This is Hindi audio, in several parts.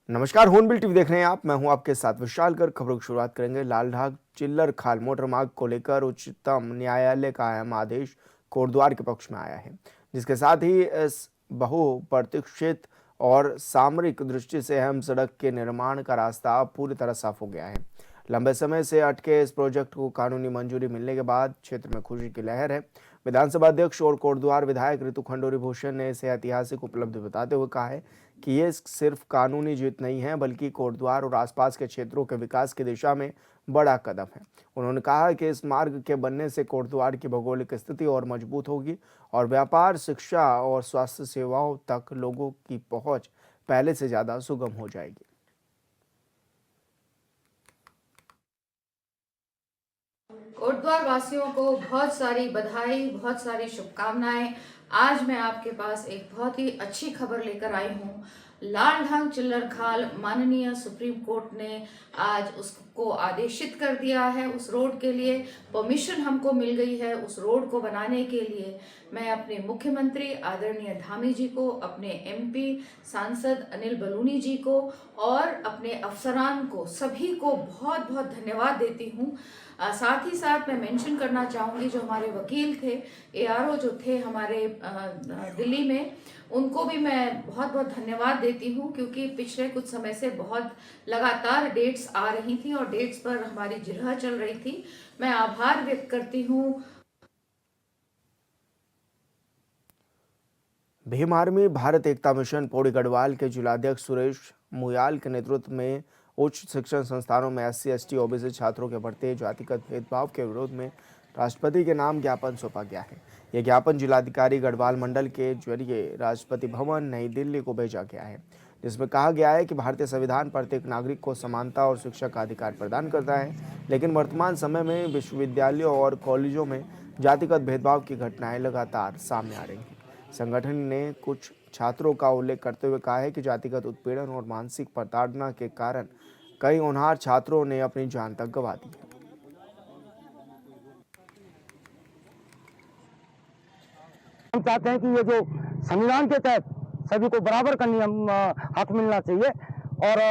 नमस्कार, होनबिल टीवी देख रहे हैं आप। मैं हूं आपके साथ विशाल कर। खबरों की शुरुआत करेंगे। लालढाग चिल्लर खाल मोटर मार्ग को लेकर उच्चतम न्यायालय का अहम आदेश कोटद्वार के पक्ष में आया है, जिसके साथ ही इस बहुप्रतीक्षित और सामरिक दृष्टि से अहम सड़क के निर्माण का रास्ता अब पूरी तरह साफ हो गया है। लंबे समय से अटके इस प्रोजेक्ट को कानूनी मंजूरी मिलने के बाद क्षेत्र में खुशी की लहर है। विधानसभा अध्यक्ष और कोटद्वार विधायक ऋतु खंडूरी भूषण ने इसे ऐतिहासिक उपलब्धि बताते हुए कहा है कि ये सिर्फ कानूनी जीत नहीं है, बल्कि कोटद्वार और आसपास के क्षेत्रों के विकास की दिशा में बड़ा कदम है। उन्होंने कहा कि इस मार्ग के बनने से कोटद्वार की भौगोलिक स्थिति और मजबूत होगी और व्यापार, शिक्षा और स्वास्थ्य सेवाओं तक लोगों की पहुंच पहले से ज्यादा सुगम हो जाएगी। कोटद्वार वासियों को बहुत सारी बधाई, बहुत सारी शुभकामनाएं। आज मैं आपके पास एक बहुत ही अच्छी खबर लेकर आई हूँ। लालढांग चिल्लर खाल माननीय सुप्रीम कोर्ट ने आज उसको आदेशित कर दिया है। उस रोड के लिए परमिशन हमको मिल गई है। उस रोड को बनाने के लिए मैं अपने मुख्यमंत्री आदरणीय धामी जी को, अपने एमपी सांसद अनिल बलूनी जी को और अपने अफसरान को, सभी को बहुत बहुत धन्यवाद देती हूँ। साथ ही साथ मैं मेंशन करना चाहूँगी जो हमारे वकील थे, एआरओ जो थे हमारे दिल्ली में, उनको भी मैं बहुत बहुत धन्यवाद देती हूँ, क्योंकि पिछले कुछ समय से बहुत लगातार डेट्स आ रही थी और डेट्स पर हमारी जिरह चल रही थी। मैं आभार व्यक्त करती हूँ। भीम आर्मी भारत एकता मिशन पौड़ी गढ़वाल के जिलाध्यक्ष सुरेश मुयाल के नेतृत्व में उच्च शिक्षण संस्थानों में SC, ST, OBC छात्रों के बढ़ते जातिगत भेदभाव के विरोध में राष्ट्रपति के नाम ज्ञापन सौंपा गया है। यह ज्ञापन जिलाधिकारी गढ़वाल मंडल के जरिए राष्ट्रपति भवन नई दिल्ली को भेजा गया है, जिसमें कहा गया है कि भारतीय संविधान प्रत्येक नागरिक को समानता और शिक्षा का अधिकार प्रदान करता है, लेकिन वर्तमान समय में विश्वविद्यालयों और कॉलेजों में जातिगत भेदभाव की घटनाएं लगातार सामने आ रही हैं। संगठन ने कुछ छात्रों का उल्लेख करते हुए कहा है कि जातिगत उत्पीड़न और मानसिक प्रताड़ना के कारण कई होनहार छात्रों ने अपनी जान तक गंवा दी। हम चाहते हैं कि ये जो संविधान के तहत सभी को बराबर का नियम हक मिलना चाहिए और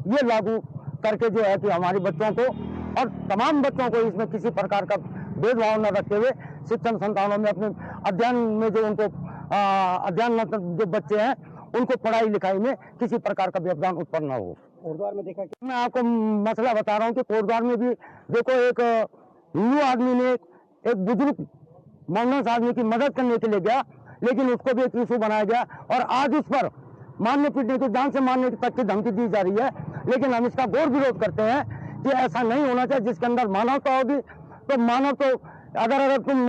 ये लागू करके जो है कि हमारे बच्चों को और तमाम बच्चों को इसमें किसी प्रकार का भेदभाव न रखते हुए शिक्षण संस्थानों में अपने अध्ययन में जो उनको अध्ययन जो बच्चे हैं उनको पढ़ाई लिखाई में किसी प्रकार का व्यवधान उत्पन्न न हो। कोटद्वार में देखा कि मैं आपको मसला बता रहा हूँ कि कोटद्वार में भी देखो एक हिंदू आदमी ने एक बुजुर्ग मौलाना आदमी की मदद करने के लिए गया, लेकिन उसको भी एक इशू बनाया गया और आज उस पर मारने पीटने की, जान से मारने तक की धमकी दी जा रही है। लेकिन हम इसका घोर विरोध करते हैं कि ऐसा नहीं होना चाहिए। जिसके अंदर मानवता होगी तो मानव तो अगर तुम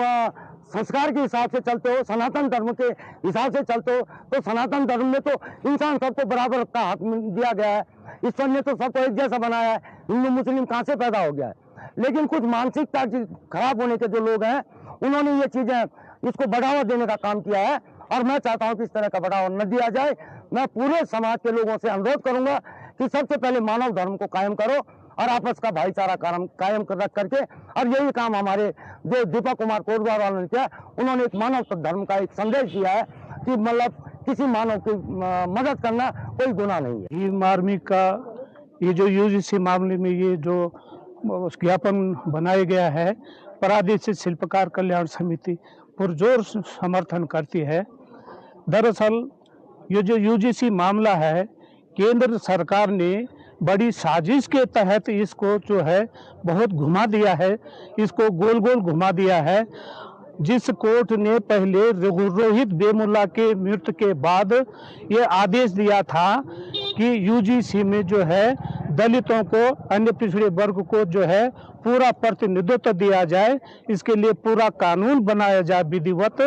संस्कार के हिसाब से चलते हो, सनातन धर्म के हिसाब से चलते हो, तो सनातन धर्म में तो इंसान सबको बराबर का हक दिया गया है। ईश्वर ने तो सबको एक जैसा बनाया है। हिंदू मुस्लिम कहाँ से पैदा हो गया है? लेकिन कुछ मानसिकता खराब होने के जो लोग हैं उन्होंने ये चीजें इसको बढ़ावा देने का काम किया है और मैं चाहता हूं कि इस तरह का बढ़ावा न दिया जाए। मैं पूरे समाज के लोगों से अनुरोध करूंगा कि सबसे पहले मानव धर्म को कायम करो और आपस का भाईचारा कायम रख करके, और यही काम हमारे जो दीपक कुमार कोटद्वार वालों ने किया। उन्होंने एक मानव धर्म का एक संदेश दिया है कि मतलब किसी मानव की मदद करना कोई गुनाह नहीं है। भीम आर्मी का ये जो UGC मामले में ये जो ज्ञापन बनाया गया है, प्रादेशिक शिल्पकार कल्याण समिति पुरजोर समर्थन करती है। दरअसल ये जो UGC मामला है, केंद्र सरकार ने बड़ी साजिश के तहत इसको जो है बहुत घुमा दिया है, इसको गोल गोल घुमा दिया है। जिस कोर्ट ने पहले रोहित वेमुला के मृत्यु के बाद ये आदेश दिया था कि UGC में जो है दलितों को, अन्य पिछड़े वर्ग को जो है पूरा प्रतिनिधित्व दिया जाए, इसके लिए पूरा कानून बनाया जाए विधिवत।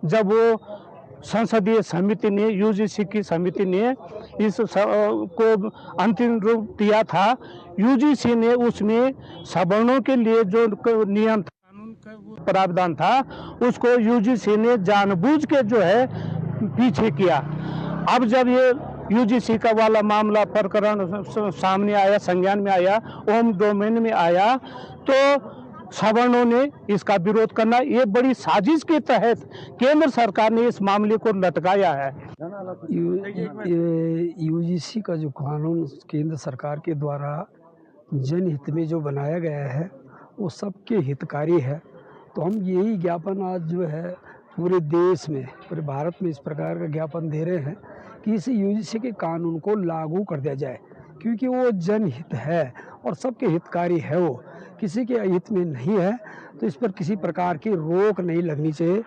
जब वो संसदीय समिति ने, UGC की समिति ने इस को अंतिम रूप दिया था, UGC ने उसमें सवर्णों के लिए जो नियम था, कानून का प्रावधान था, उसको UGC ने जानबूझ के जो है पीछे किया। अब जब ये UGC का वाला मामला प्रकरण सामने आया, संज्ञान में आया, होम डोमेन में आया, तो सवर्णों ने इसका विरोध करना, ये बड़ी साजिश के तहत केंद्र सरकार ने इस मामले को लटकाया है। यूजीसी का जो कानून केंद्र सरकार के द्वारा जनहित में जो बनाया गया है वो सबके हितकारी है। तो हम यही ज्ञापन आज जो है पूरे देश में, पूरे भारत में इस प्रकार का ज्ञापन दे रहे हैं कि इस यूजीसी के कानून को लागू कर दिया जाए, क्योंकि वो जनहित है और सबके हितकारी है, वो किसी के हित में नहीं है। तो इस पर किसी प्रकार की रोक नहीं लगनी चाहिए।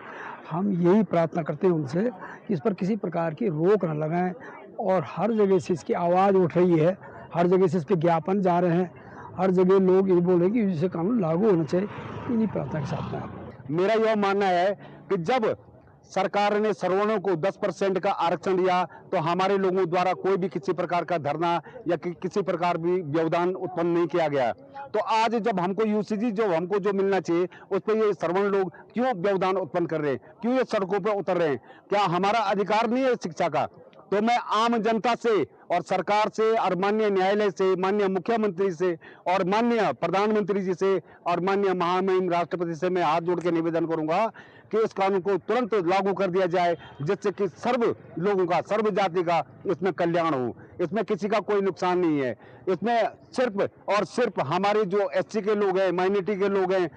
हम यही प्रार्थना करते हैं उनसे कि इस पर किसी प्रकार की रोक न लगाएं, और हर जगह से इसकी आवाज़ उठ रही है, हर जगह से इस पर ज्ञापन जा रहे हैं, हर जगह लोग ये बोल रहे हैं कि यूजीसी कानून लागू होना चाहिए। इन्हीं प्रार्थना के साथ में मेरा यह मानना है कि जब सरकार ने सवर्णों को 10% का आरक्षण दिया तो हमारे लोगों द्वारा कोई भी किसी प्रकार का धरना या किसी प्रकार भी व्यवधान उत्पन्न नहीं किया गया। तो आज जब हमको यूसीजी हमको जो मिलना चाहिए उस पर ये सवर्ण लोग क्यों व्यवधान उत्पन्न कर रहे हैं, क्यों ये सड़कों पर उतर रहे हैं? क्या हमारा अधिकार नहीं है शिक्षा का? तो मैं आम जनता से और सरकार से और माननीय न्यायालय से, माननीय मुख्यमंत्री से और माननीय प्रधानमंत्री जी से और माननीय महामहिम राष्ट्रपति से मैं हाथ जोड़ के निवेदन करूंगा कि इस कानून को तुरंत लागू कर दिया जाए, जिससे कि सर्व लोगों का, सर्व जाति का इसमें कल्याण हो। इसमें किसी का कोई नुकसान नहीं है। इसमें सिर्फ और सिर्फ हमारे जो एससी के लोग हैं, माइनॉरिटी के लोग हैं,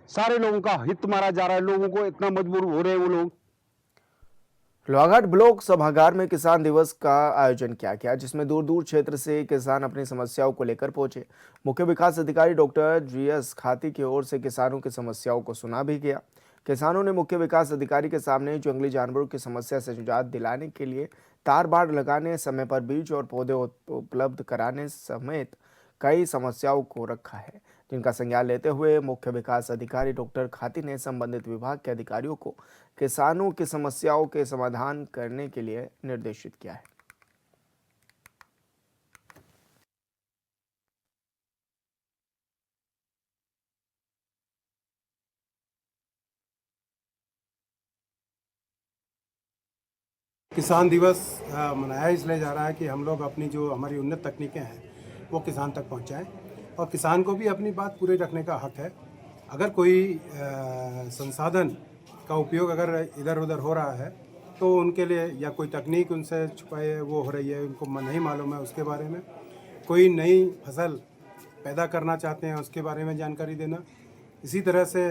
सारे लोगों का हित मारा जा रहा है। लोगों को इतना मजबूर हो रहे हैं वो लोग। लोहाघाट ब्लॉक सभागार में किसान दिवस का आयोजन किया गया, जिसमें दूर दूर क्षेत्र से किसान अपनी समस्याओं को लेकर पहुंचे। मुख्य विकास अधिकारी डॉक्टर जीएस खाती की ओर से किसानों की समस्याओं को सुना भी गया। किसानों ने मुख्य विकास अधिकारी के सामने जंगली जानवरों की समस्या से निजात दिलाने के लिए तार बाड़ लगाने, समय पर बीज और पौधे उपलब्ध कराने समेत कई समस्याओं को रखा है, जिनका संज्ञान लेते हुए मुख्य विकास अधिकारी डॉक्टर खाती ने संबंधित विभाग के अधिकारियों को किसानों की समस्याओं के समाधान करने के लिए निर्देशित किया है। किसान दिवस मनाया इसलिए जा रहा है कि हम लोग अपनी जो हमारी उन्नत तकनीकें हैं वो किसान तक पहुंचाएं, और किसान को भी अपनी बात पूरी रखने का हक है। अगर कोई संसाधन का उपयोग अगर इधर उधर हो रहा है तो उनके लिए, या कोई तकनीक उनसे छुपाए वो हो रही है, उनको नहीं मालूम है उसके बारे में, कोई नई फसल पैदा करना चाहते हैं उसके बारे में जानकारी देना। इसी तरह से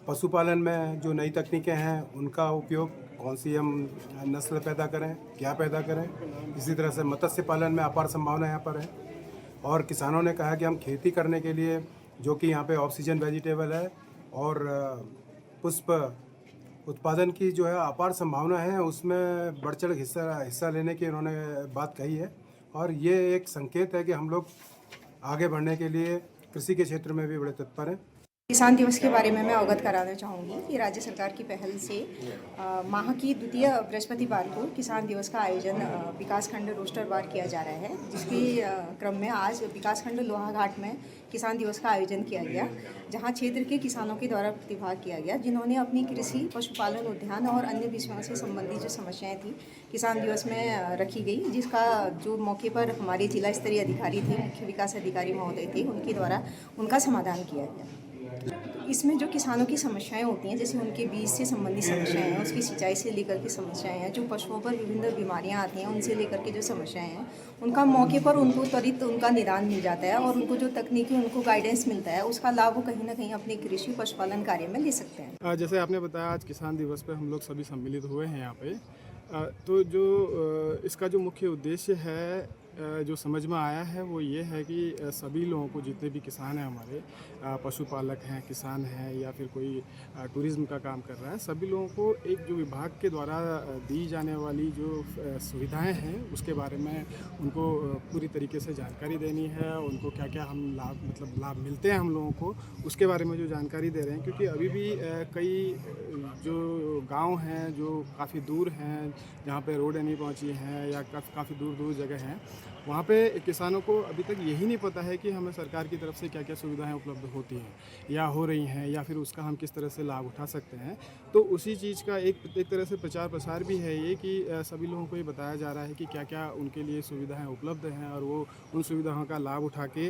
पशुपालन में जो नई तकनीकें हैं उनका उपयोग, कौन सी हम नस्ल पैदा करें, क्या पैदा करें। इसी तरह से मत्स्य पालन में अपार संभावना यहाँ पर है। और किसानों ने कहा कि हम खेती करने के लिए, जो कि यहाँ पे ऑक्सीजन वेजिटेबल है और पुष्प उत्पादन की जो है अपार संभावना है, उसमें बढ़ चढ़ हिस्सा लेने की उन्होंने बात कही है। और ये एक संकेत है कि हम लोग आगे बढ़ने के लिए कृषि के क्षेत्र में भी बड़े तत्पर हैं। किसान दिवस के बारे में मैं अवगत कराना चाहूँगी कि राज्य सरकार की पहल से माह की द्वितीय बृहस्पतिवार को किसान दिवस का आयोजन विकासखंड रोस्टरवार किया जा रहा है, जिसके क्रम में आज विकासखंड लोहाघाट में किसान दिवस का आयोजन किया गया, जहां क्षेत्र के किसानों के द्वारा प्रतिभाग किया गया, जिन्होंने अपनी कृषि, पशुपालन, उद्यान और अन्य विषयों से संबंधित जो समस्याएं थी किसान दिवस में रखी गई, जिसका जो मौके पर हमारे जिला स्तरीय अधिकारी थे, मुख्य विकास अधिकारी महोदय थे, उनके द्वारा उनका समाधान किया गया। इसमें जो किसानों की समस्याएं होती हैं, जैसे उनके बीज से संबंधित समस्याएं हैं, उसकी सिंचाई से लेकर के समस्याएं हैं, जो पशुओं पर विभिन्न बीमारियां आती हैं उनसे लेकर के जो समस्याएं हैं, उनका मौके पर उनको त्वरित उनका निदान मिल जाता है और उनको जो तकनीकी उनको गाइडेंस मिलता है, उसका लाभ वो कहीं ना कहीं अपने कृषि पशुपालन कार्य में ले सकते हैं। जैसे आपने बताया, आज किसान दिवस पर हम लोग सभी सम्मिलित हुए हैं यहाँ पे। तो जो इसका जो मुख्य उद्देश्य है, जो समझ में आया है, वो ये है कि सभी लोगों को, जितने भी किसान हैं हमारे, पशुपालक हैं, किसान हैं, या फिर कोई टूरिज़्म का काम कर रहा है, सभी लोगों को एक जो विभाग के द्वारा दी जाने वाली जो सुविधाएं हैं उसके बारे में उनको पूरी तरीके से जानकारी देनी है। उनको क्या क्या हम लाभ मिलते हैं हम लोगों को, उसके बारे में जो जानकारी दे रहे हैं। क्योंकि अभी भी कई जो गाँव हैं जो काफ़ी दूर हैं, जहाँ पर रोडें नहीं पहुँची हैं, या काफ़ी दूर दूर जगह हैं, वहाँ पे किसानों को अभी तक यही नहीं पता है कि हमें सरकार की तरफ से क्या क्या सुविधाएं उपलब्ध होती हैं या हो रही हैं, या फिर उसका हम किस तरह से लाभ उठा सकते हैं। तो उसी चीज़ का एक तरह से प्रचार प्रसार भी है ये कि सभी लोगों को ये बताया जा रहा है कि क्या क्या उनके लिए सुविधाएं उपलब्ध हैं और वो उन सुविधाओं का लाभ उठा के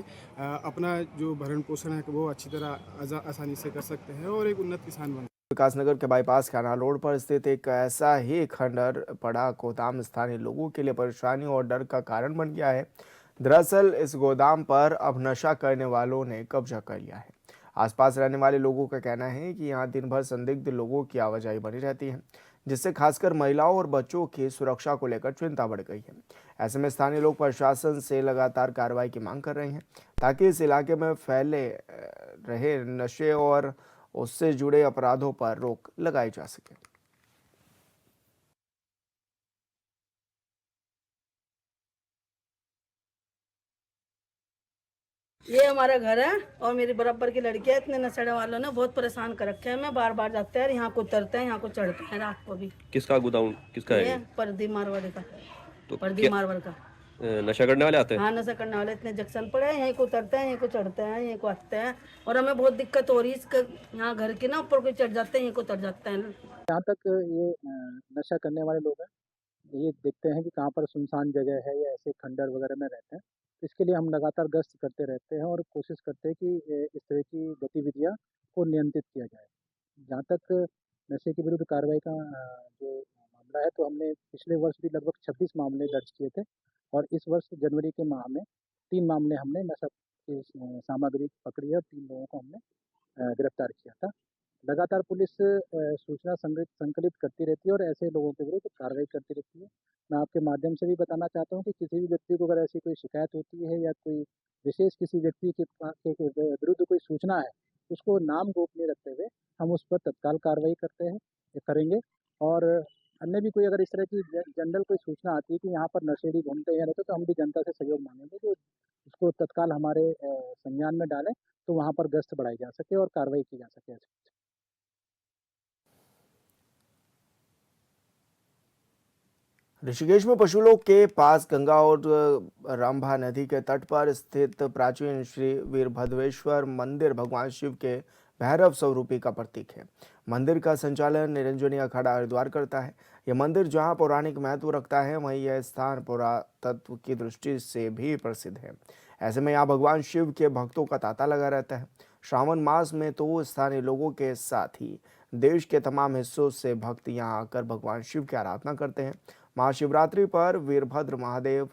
अपना जो भरण पोषण है वो अच्छी तरह आसानी से कर सकते हैं और एक उन्नत किसान बन। विकासनगर के बाईपास कैनाल रोड पर स्थित एक ऐसा ही खंडर पड़ा गोदाम स्थानीय लोगों के लिए परेशानी और डर का कारण बन गया है। दरअसल इस गोदाम पर अब नशा करने वालों ने कब्जा कर लिया है। आसपास रहने वाले लोगों का कहना है कि यहाँ दिन भर संदिग्ध लोगों की आवाजाही बनी रहती है, जिससे खासकर महिलाओं और बच्चों की सुरक्षा को लेकर चिंता बढ़ गई है। ऐसे में स्थानीय लोग प्रशासन से लगातार कार्रवाई की मांग कर रहे हैं ताकि इस इलाके में फैले रहे नशे और उससे जुड़े अपराधों पर रोक लगाई जा सके। ये हमारा घर है और मेरी बराबर की लड़की है। इतने नशे वालों ने बहुत परेशान कर रखे हैं। मैं बार बार जाते हैं, यहाँ को उतरते हैं, यहाँ को चढ़ते हैं रात को भी। किसका गोदाम किसका ये है? परदी मारवाड़ी का। तो परदी मारवाड़ का। नशा करने वाले आते हैं? हाँ, नशा करने वाले इतने जंक्शन पड़े हैं, यहीं को उतरते हैं, यहीं को चढ़ते हैं, यहीं को आते हैं और हमें बहुत दिक्कत हो रही है। यहाँ घर के ना ऊपर कोई चढ़ जाते हैं, यहीं को उतर जाते हैं। जहाँ तक ये नशा करने वाले लोग हैं, ये देखते हैं कि कहाँ पर सुनसान जगह है या ऐसे खंडर वगैरह में रहते हैं। इसके लिए हम लगातार गश्त करते रहते हैं और कोशिश करते हैं कि इस तरह की गतिविधियाँ को नियंत्रित किया जाए। जहाँ तक नशे के विरुद्ध कार्रवाई का जो मामला है, तो हमने पिछले वर्ष भी लगभग 26 मामले दर्ज किए थे और इस वर्ष जनवरी के माह में 3 मामले हमने नशा की सामग्री पकड़ी है और 3 लोगों को हमने गिरफ्तार किया था। लगातार पुलिस सूचना संकलित करती रहती है और ऐसे लोगों के विरुद्ध कार्रवाई करती रहती है। मैं आपके माध्यम से भी बताना चाहता हूँ कि किसी भी व्यक्ति को अगर ऐसी कोई शिकायत होती है या कोई विशेष किसी व्यक्ति के विरुद्ध कोई सूचना है, उसको नाम गोपनीय रखते हुए हम उस पर तत्काल कार्रवाई करेंगे। और अन्य भी कोई अगर इस तरह की जनरल कोई सूचना आती है कि यहाँ पर नशेड़ी घूमते हैं रहते, तो हम भी जनता से सहयोग मांगेंगे कि उसको तत्काल हमारे संज्ञान में डालें, तो वहाँ पर गश्त बढ़ाई जा सके और कार्रवाई की जा सके। ऋषिकेश में पशुलोक के पास गंगा और रंभा नदी के तट पर स्थित प्राचीन श्री वीरभद्रेश्वर मंदिर भगवान शिव के भैरव स्वरूपी का प्रतीक है। मंदिर का संचालन निरंजनी अखाड़ा हरिद्वार करता है। यह मंदिर जहां पौराणिक महत्व रखता है, वहीं यह स्थान पुरातत्व की दृष्टि से भी प्रसिद्ध है। ऐसे में यहाँ भगवान शिव के भक्तों का तांता लगा रहता है। श्रावण मास में तो स्थानीय लोगों के साथ ही देश के तमाम हिस्सों से भक्त यहाँ आकर भगवान शिव की आराधना करते हैं। महाशिवरात्रि पर वीरभद्र महादेव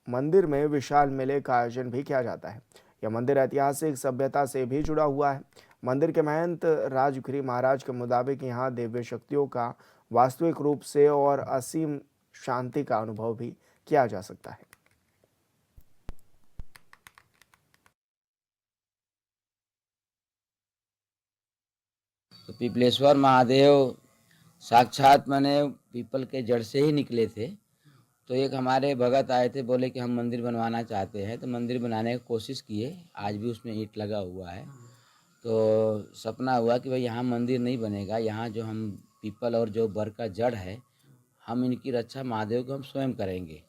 मंदिर में विशाल मेले का आयोजन भी किया जाता है। यह मंदिर ऐतिहासिक सभ्यता से भी जुड़ा हुआ है। मंदिर के महंत राजगिरी महाराज के मुताबिक यहाँ दिव्य शक्तियों का वास्तविक रूप से और असीम शांति का अनुभव भी किया जा सकता है। तो पिपलेश्वर महादेव साक्षात माने पीपल के जड़ से ही निकले थे। तो एक हमारे भगत आए थे, बोले कि हम मंदिर बनवाना चाहते हैं। तो मंदिर बनाने की कोशिश किए, आज भी उसमें ईंट लगा हुआ है। तो सपना हुआ कि भाई यहाँ मंदिर नहीं बनेगा, यहाँ जो हम पीपल और जो बर का जड़ है, हम इनकी रक्षा महादेव को हम स्वयं करेंगे।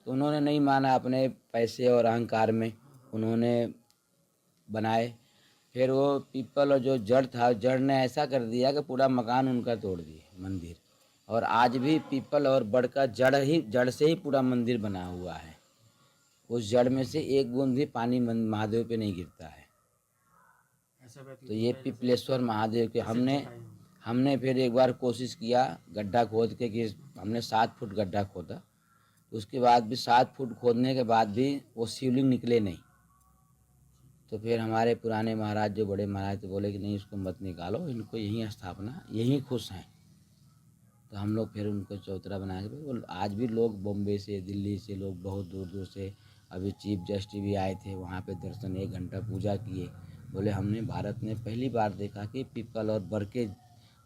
तो उन्होंने नहीं माना, अपने पैसे और अहंकार में उन्होंने बनाए। फिर वो पीपल और जो जड़ था, जड़ ने ऐसा कर दिया कि पूरा मकान उनका तोड़ दिया मंदिर। और आज भी पीपल और बड़ का जड़ से ही पूरा मंदिर बना हुआ है। उस जड़ में से एक बूंद भी पानी महादेव पे नहीं गिरता है। तो ये पिपलेश्वर महादेव के हमने फिर एक बार कोशिश किया गड्ढा खोद के, कि हमने 7 फुट गड्ढा खोदा। उसके बाद भी 7 फुट खोदने के बाद भी वो शिवलिंग निकले नहीं। तो फिर हमारे पुराने महाराज, जो बड़े महाराज थे, बोले कि नहीं, इसको मत निकालो, इनको यहीं स्थापना, यहीं खुश हैं। तो हम लोग फिर उनको चौतरा बना के, आज भी लोग बॉम्बे से, दिल्ली से, लोग बहुत दूर दूर से, अभी चीफ जस्टिस भी आए थे, वहाँ पे दर्शन 1 घंटा पूजा किए। बोले हमने भारत में पहली बार देखा कि पीपल और बर के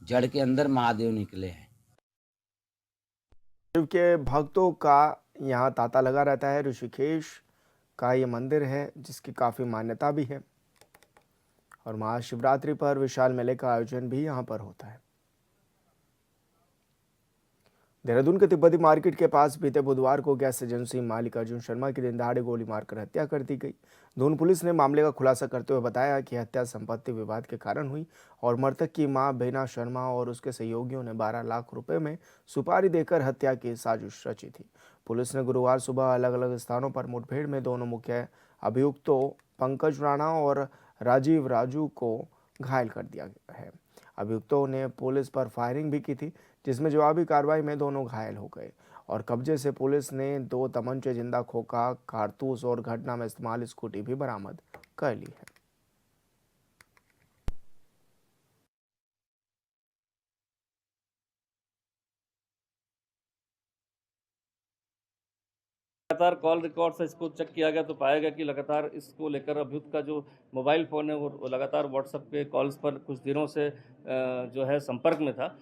जड़ के अंदर महादेव निकले हैं। शिव के भक्तों का यहाँ तांता लगा रहता है। ऋषिकेश का ये मंदिर है जिसकी काफ़ी मान्यता भी है और महाशिवरात्रि पर विशाल मेले का आयोजन भी यहाँ पर होता है। देहरादून के तिब्बती मार्केट के पास बीते बुधवार को गैस एजेंसी मालिक अर्जुन शर्मा की दिन दहाड़े गोली मारकर हत्या कर दी गई। दून पुलिस ने मामले का खुलासा करते हुए बताया कि हत्या संपत्ति विवाद के कारण हुई और मृतक की मां बेना शर्मा और उसके सहयोगियों ने 12 लाख रुपए में सुपारी देकर हत्या की साजिश रची थी। पुलिस ने गुरुवार सुबह अलग अलग स्थानों पर मुठभेड़ में दोनों मुख्य अभियुक्तों पंकज राणा और राजीव राजू को घायल कर दिया गया है। अभियुक्तों ने पुलिस पर फायरिंग भी की थी, जिसमें जवाबी कार्रवाई में दोनों घायल हो गए और कब्जे से पुलिस ने 2 तमंचे, जिंदा खोखा, कारतूस और घटना में इस्तेमाल स्कूटी भी बरामद कर ली है। लगातार कॉल रिकॉर्ड से इसको चेक किया गया तो पाया गया कि लगातार इसको लेकर अभियुक्त का जो मोबाइल फ़ोन है वो लगातार व्हाट्सएप पे कॉल्स पर कुछ दिनों से जो है संपर्क में था।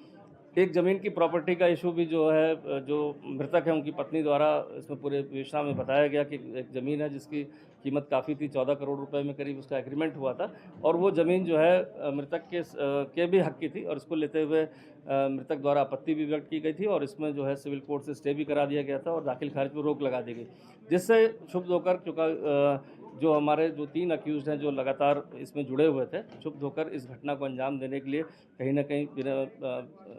एक ज़मीन की प्रॉपर्टी का इशू भी जो है, जो मृतक है उनकी पत्नी द्वारा इसमें पूरे विवेचना में बताया गया कि एक ज़मीन है जिसकी कीमत काफ़ी थी, 14 करोड़ रुपए में करीब उसका एग्रीमेंट हुआ था और वो ज़मीन जो है मृतक के भी हक की थी और इसको लेते हुए मृतक द्वारा आपत्ति भी व्यक्त की गई थी और इसमें जो है सिविल कोर्ट से स्टे भी करा दिया गया था और दाखिल खारिज पर रोक लगा दी गई, जिससे क्षुब्ध होकर चूँकि जो हमारे जो 3 अक्यूज़ हैं जो लगातार इसमें जुड़े हुए थे, क्षुब्ध होकर इस घटना को अंजाम देने के लिए कहीं ना कहीं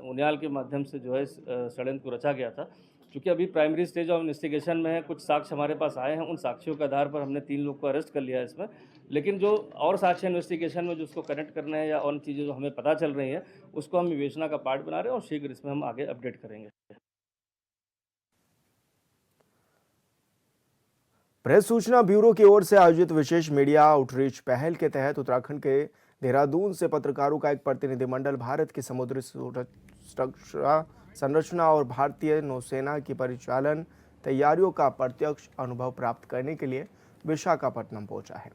उनियाल के माध्यम से जो है षड्यंत्र को रचा गया था। क्योंकि अभी प्राइमरी स्टेज ऑफ इन्वेस्टिगेशन में है, कुछ साक्ष्य हमारे पास आए हैं, उन साक्ष्यों के आधार पर हमने 3 लोग को अरेस्ट कर लिया है इसमें, लेकिन जो और साक्ष्य इन्वेस्टिगेशन में जो उसको कनेक्ट करना है या और चीज़ें जो हमें पता चल रही हैं उसको हम विवेचना का पार्ट बना रहे हैं और शीघ्र इसमें हम आगे अपडेट करेंगे। प्रेस सूचना ब्यूरो की ओर से आयोजित विशेष मीडिया आउटरीच पहल के तहत उत्तराखंड के देहरादून से पत्रकारों का एक प्रतिनिधिमंडल भारत की समुद्री सुरक्षा संरचना और भारतीय नौसेना की परिचालन तैयारियों का प्रत्यक्ष अनुभव प्राप्त करने के लिए विशाखापट्टनम पहुंचा है।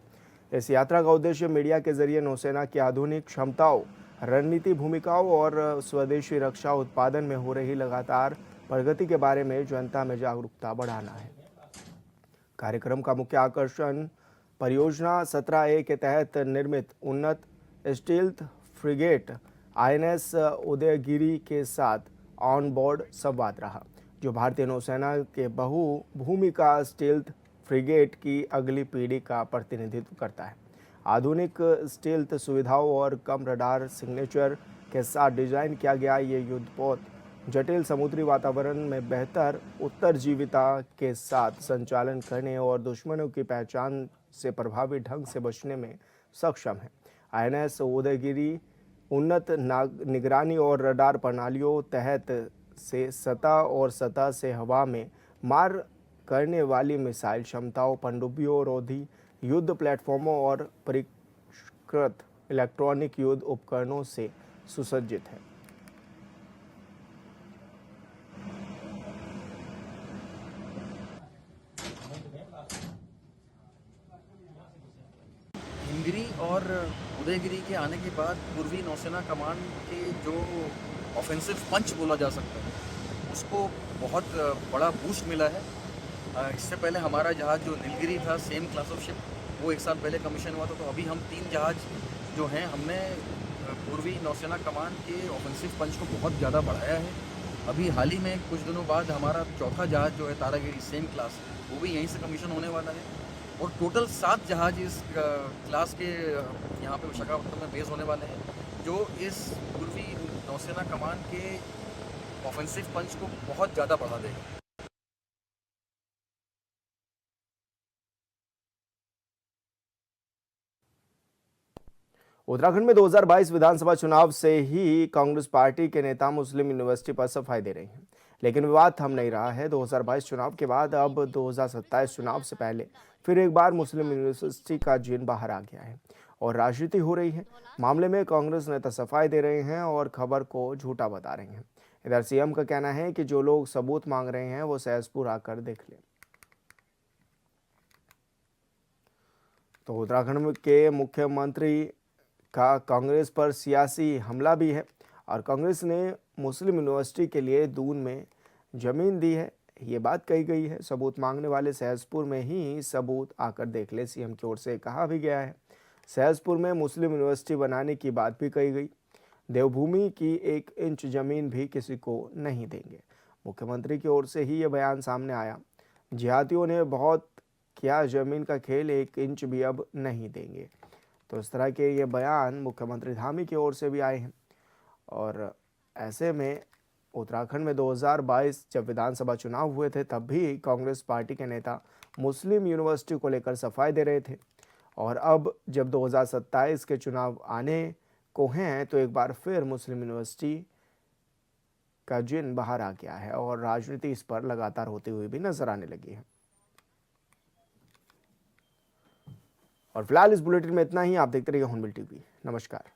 इस यात्रा का उद्देश्य मीडिया के जरिए नौसेना की आधुनिक क्षमताओं, रणनीति भूमिकाओं और स्वदेशी रक्षा उत्पादन में हो रही लगातार प्रगति के बारे में जनता में जागरूकता बढ़ाना है। कार्यक्रम का मुख्य आकर्षण परियोजना 17A के तहत निर्मित उन्नत स्टील्थ फ्रिगेट INS उदयगिरी के साथ ऑन बोर्ड संवाद रहा, जो भारतीय नौसेना के बहुभूमिका स्टील्थ फ्रिगेट की अगली पीढ़ी का प्रतिनिधित्व करता है। आधुनिक स्टील्थ सुविधाओं और कम रडार सिग्नेचर के साथ डिजाइन किया गया ये युद्धपोत जटिल समुद्री वातावरण में बेहतर उत्तरजीविता के साथ संचालन करने और दुश्मनों की पहचान से प्रभावी ढंग से बचने में सक्षम है। INS उदयगिरी उन्नत निगरानी और रडार प्रणालियों तहत से सतह और सतह से हवा में मार करने वाली मिसाइल क्षमताओं, पनडुब्बियों रोधी युद्ध प्लेटफॉर्मों और परिष्कृत इलेक्ट्रॉनिक युद्ध उपकरणों से सुसज्जित है। हिमगिरी और उदयगिरी के आने के बाद पूर्वी नौसेना कमांड के जो ऑफेंसिव पंच बोला जा सकता है उसको बहुत बड़ा बूस्ट मिला है। इससे पहले हमारा जहाज़ जो नीलगिरी था, सेम क्लास ऑफ शिप, वो 1 साल पहले कमीशन हुआ था, तो अभी हम 3 जहाज़ जो हैं हमने पूर्वी नौसेना कमांड के ऑफेंसिव पंच को बहुत ज़्यादा बढ़ाया है। अभी हाल ही में कुछ दिनों बाद हमारा 4था जहाज़ जो है तारागिरी, सेम क्लास, वो भी यहीं से कमीशन होने वाला है और टोटल 7 जहाज इस क्लास के यहाँ पे विशाखापट्टनम में बेस होने वाले हैं, जो इस पूर्वी नौसेना कमांड के ऑफेंसिव पंच को बहुत ज़्यादा बढ़ा देगा। उत्तराखंड में 2022 विधानसभा चुनाव से ही कांग्रेस पार्टी के नेता मुस्लिम यूनिवर्सिटी पर सफाई दे रहे हैं, लेकिन विवाद थम नहीं रहा है। 2022 चुनाव के बाद अब 2027 चुनाव से पहले फिर एक बार मुस्लिम यूनिवर्सिटी का जिन बाहर आ गया है और राजनीति हो रही है। मामले में कांग्रेस नेता सफाई दे रहे हैं और खबर को झूठा बता रहे हैं। इधर सीएम का कहना है कि जो लोग सबूत मांग रहे हैं वो सहसपुर आकर देख लें। तो उत्तराखंड के मुख्यमंत्री का कांग्रेस पर सियासी हमला भी है और कांग्रेस ने मुस्लिम यूनिवर्सिटी के लिए दून में जमीन दी है, ये बात कही गई है। सबूत मांगने वाले सहसपुर में ही सबूत आकर देख ले, सीएम की ओर से कहा भी गया है। सहसपुर में मुस्लिम यूनिवर्सिटी बनाने की बात भी कही गई। देवभूमि की 1 इंच जमीन भी किसी को नहीं देंगे। मुख्यमंत्री की ओर से ही ये बयान सामने आया। जिहादियों ने बहुत किया, जमीन का खेल 1 इंच भी अब नहीं देंगे। तो इस तरह के ये बयान मुख्यमंत्री धामी की ओर से भी आए हैं। और ऐसे में उत्तराखंड में 2022 जब विधानसभा चुनाव हुए थे, तब भी कांग्रेस पार्टी के नेता मुस्लिम यूनिवर्सिटी को लेकर सफाई दे रहे थे। और अब जब 2027 के चुनाव आने को हैं, तो एक बार फिर मुस्लिम यूनिवर्सिटी का जिन बाहर आ गया है और राजनीति इस पर लगातार होती हुई भी नजर आने लगी है। और फिलहाल इस बुलेटिन में इतना ही। आप देखते रहिए हॉर्नबिल टीवी। नमस्कार।